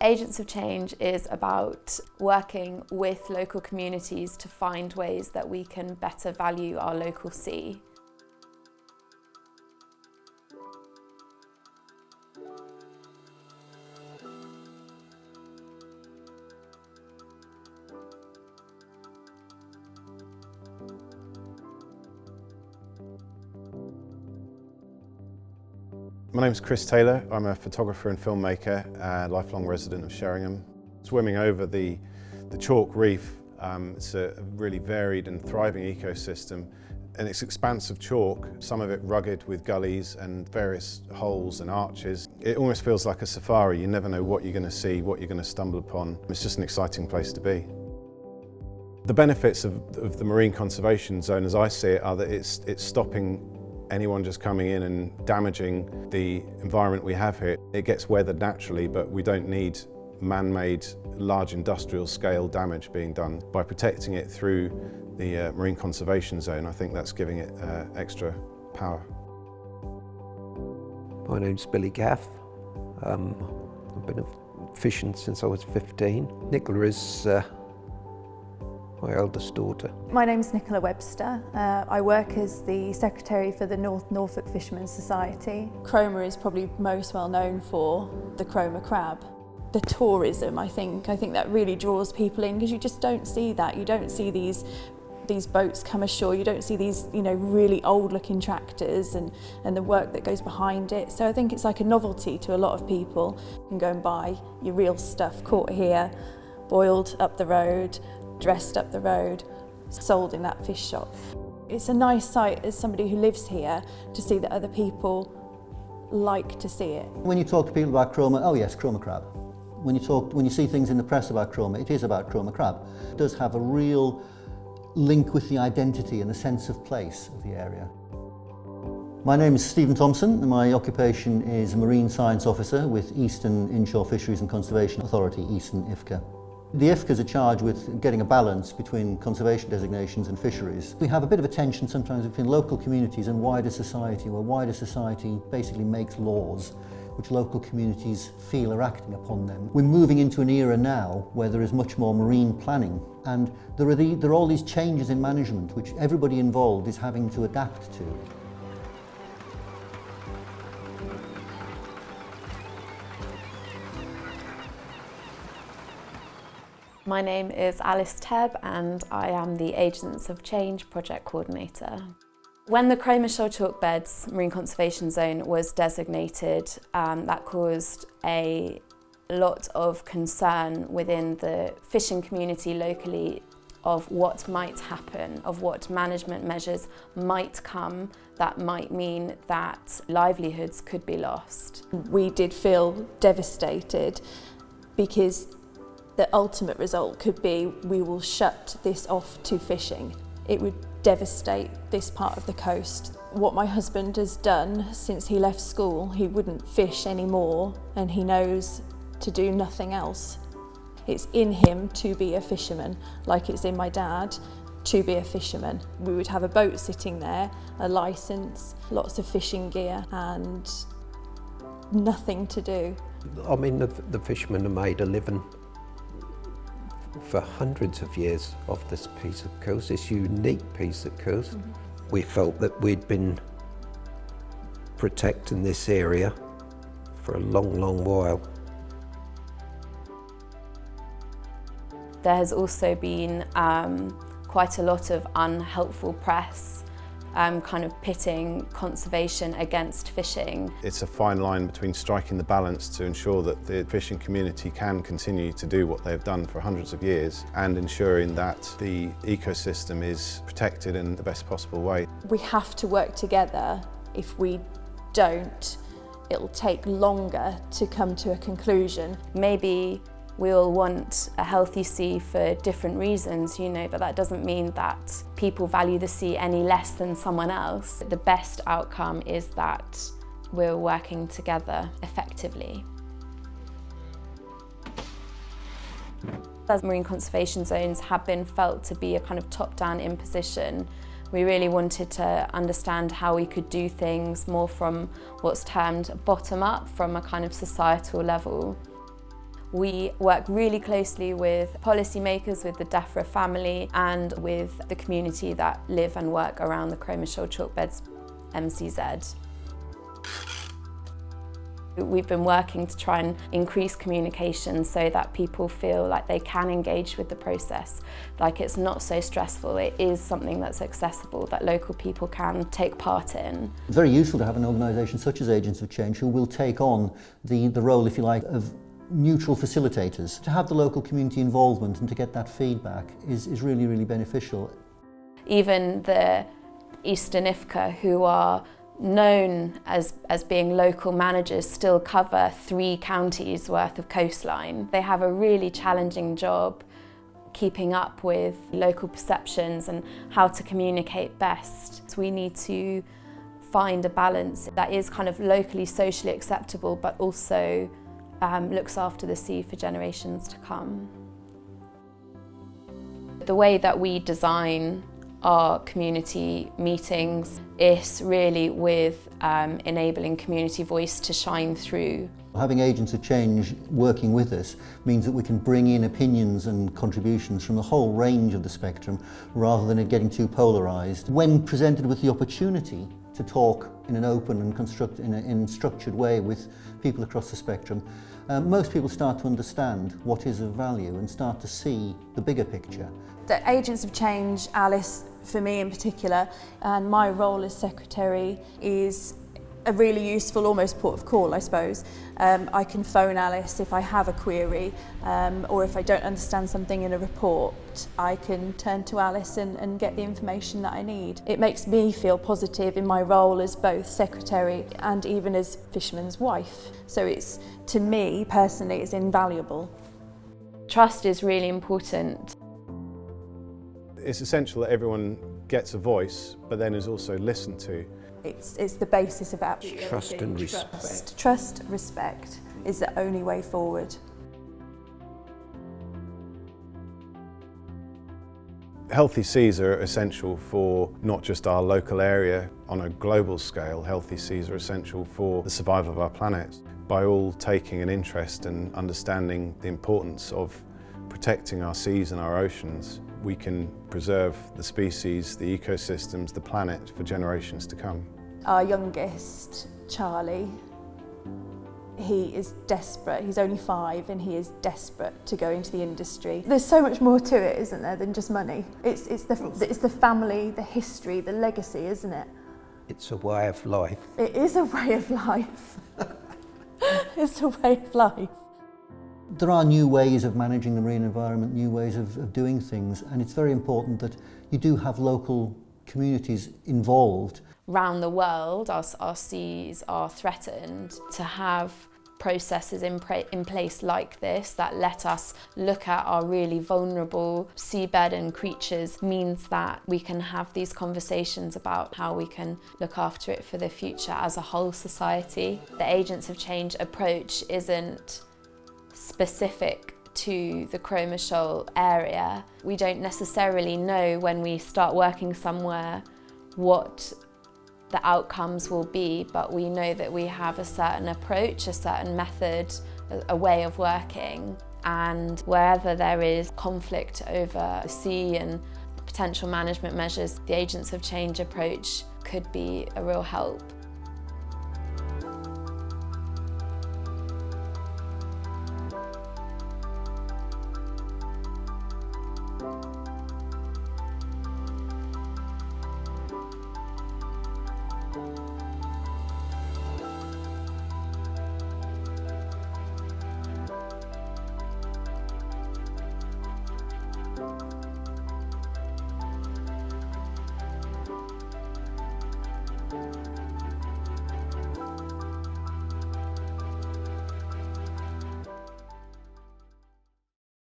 Agents of Change is about working with local communities to find ways that we can better value our local sea. My name's Chris Taylor. I'm a photographer and filmmaker, lifelong resident of Sheringham. Swimming over the chalk reef, it's a really varied and thriving ecosystem, and it's expansive chalk, some of it rugged with gullies and various holes and arches. It almost feels like a safari. You never know what you're going to see, what you're going to stumble upon. It's just an exciting place to be. The benefits of the Marine Conservation Zone, as I see it, are that it's stopping anyone just coming in and damaging the environment we have here. It gets weathered naturally, but we don't need man-made, large industrial scale damage being done. By protecting it through the Marine Conservation Zone, I think that's giving it extra power. My name's Billy Gaff. I've been fishing since I was 15. Nicola is my eldest daughter. My name's Nicola Webster. I work as the Secretary for the North Norfolk Fishermen's Society. Cromer is probably most well known for the Cromer crab. The tourism, I think that really draws people in, because you just don't see that. You don't see these boats come ashore, you don't see these really old looking tractors and the work that goes behind it. So I think it's like a novelty to a lot of people. You can go and buy your real stuff caught here, boiled up the road, dressed up the road, sold in that fish shop. It's a nice sight as somebody who lives here to see that other people like to see it. When you talk to people about Cromer, oh yes, Cromer crab. When you see things in the press about Cromer, it is about Cromer crab. It does have a real link with the identity and the sense of place of the area. My name is Stephen Thompson, and my occupation is Marine Science Officer with Eastern Inshore Fisheries and Conservation Authority, Eastern IFCA. The IFCAs are charged with getting a balance between conservation designations and fisheries. We have a bit of a tension sometimes between local communities and wider society, where wider society basically makes laws which local communities feel are acting upon them. We're moving into an era now where there is much more marine planning, and there are all these changes in management which everybody involved is having to adapt to. My name is Alice Tebb, and I am the Agents of Change Project Coordinator. When the Cromer Shoal Chalk Beds Marine Conservation Zone was designated, that caused a lot of concern within the fishing community locally of what might happen, of what management measures might come that might mean that livelihoods could be lost. We did feel devastated, because the ultimate result could be we will shut this off to fishing. It would devastate this part of the coast. What my husband has done since he left school, he wouldn't fish anymore, and he knows to do nothing else. It's in him to be a fisherman, like it's in my dad to be a fisherman. We would have a boat sitting there, a licence, lots of fishing gear, and nothing to do. I mean, the fishermen have made a living for hundreds of years off this piece of coast, this unique piece of coast. We felt that we'd been protecting this area for a long, long while. There has also been quite a lot of unhelpful press, kind of pitting conservation against fishing. It's a fine line between striking the balance to ensure that the fishing community can continue to do what they've done for hundreds of years, and ensuring that the ecosystem is protected in the best possible way. We have to work together. If we don't, it'll take longer to come to a conclusion. Maybe we all want a healthy sea for different reasons, but that doesn't mean that people value the sea any less than someone else. The best outcome is that we're working together effectively. As marine conservation zones have been felt to be a kind of top-down imposition, we really wanted to understand how we could do things more from what's termed bottom-up, from a kind of societal level. We work really closely with policymakers, with the DEFRA family and with the community that live and work around the Cromer Shoal Chalkbeds MCZ. We've been working to try and increase communication so that people feel like they can engage with the process, like it's not so stressful, it is something that's accessible, that local people can take part in. It's very useful to have an organisation such as Agents of Change who will take on the role, if you like, of neutral facilitators. To have the local community involvement and to get that feedback is really, really beneficial. Even the Eastern IFCA, who are known as being local managers, still cover 3 counties worth of coastline. They have a really challenging job keeping up with local perceptions and how to communicate best. So we need to find a balance that is kind of locally, socially acceptable, but also looks after the sea for generations to come. The way that we design our community meetings is really with enabling community voice to shine through. Having Agents of Change working with us means that we can bring in opinions and contributions from the whole range of the spectrum rather than it getting too polarised. When presented with the opportunity to talk in an open and in structured way with people across the spectrum, most people start to understand what is of value and start to see the bigger picture. The Agents of Change, Alice, for me in particular, and my role as secretary is a really useful, almost port of call, I suppose. I can phone Alice if I have a query, or if I don't understand something in a report, I can turn to Alice and get the information that I need. It makes me feel positive in my role as both secretary and even as fisherman's wife. So it's, to me personally, it's invaluable. Trust is really important. It's essential that everyone gets a voice, but then is also listened to. It's the basis of absolutely Trust and respect. Trust, respect is the only way forward. Healthy seas are essential for not just our local area. On a global scale, healthy seas are essential for the survival of our planet. By all taking an interest and understanding the importance of protecting our seas and our oceans, we can preserve the species, the ecosystems, the planet for generations to come. Our youngest, Charlie, he is desperate. He's only 5 and he is desperate to go into the industry. There's so much more to it, isn't there, than just money? It's the family, the history, the legacy, isn't it? It's a way of life. It is a way of life. It's a way of life. There are new ways of managing the marine environment, new ways of doing things, and it's very important that you do have local communities involved. Around the world, our seas are threatened. To have processes in place like this that let us look at our really vulnerable seabed and creatures means that we can have these conversations about how we can look after it for the future as a whole society. The Agents of Change approach isn't specific to the Cromer Shoal area. We don't necessarily know when we start working somewhere what the outcomes will be, but we know that we have a certain approach, a certain method, a way of working, and wherever there is conflict over the sea and potential management measures, the Agents of Change approach could be a real help.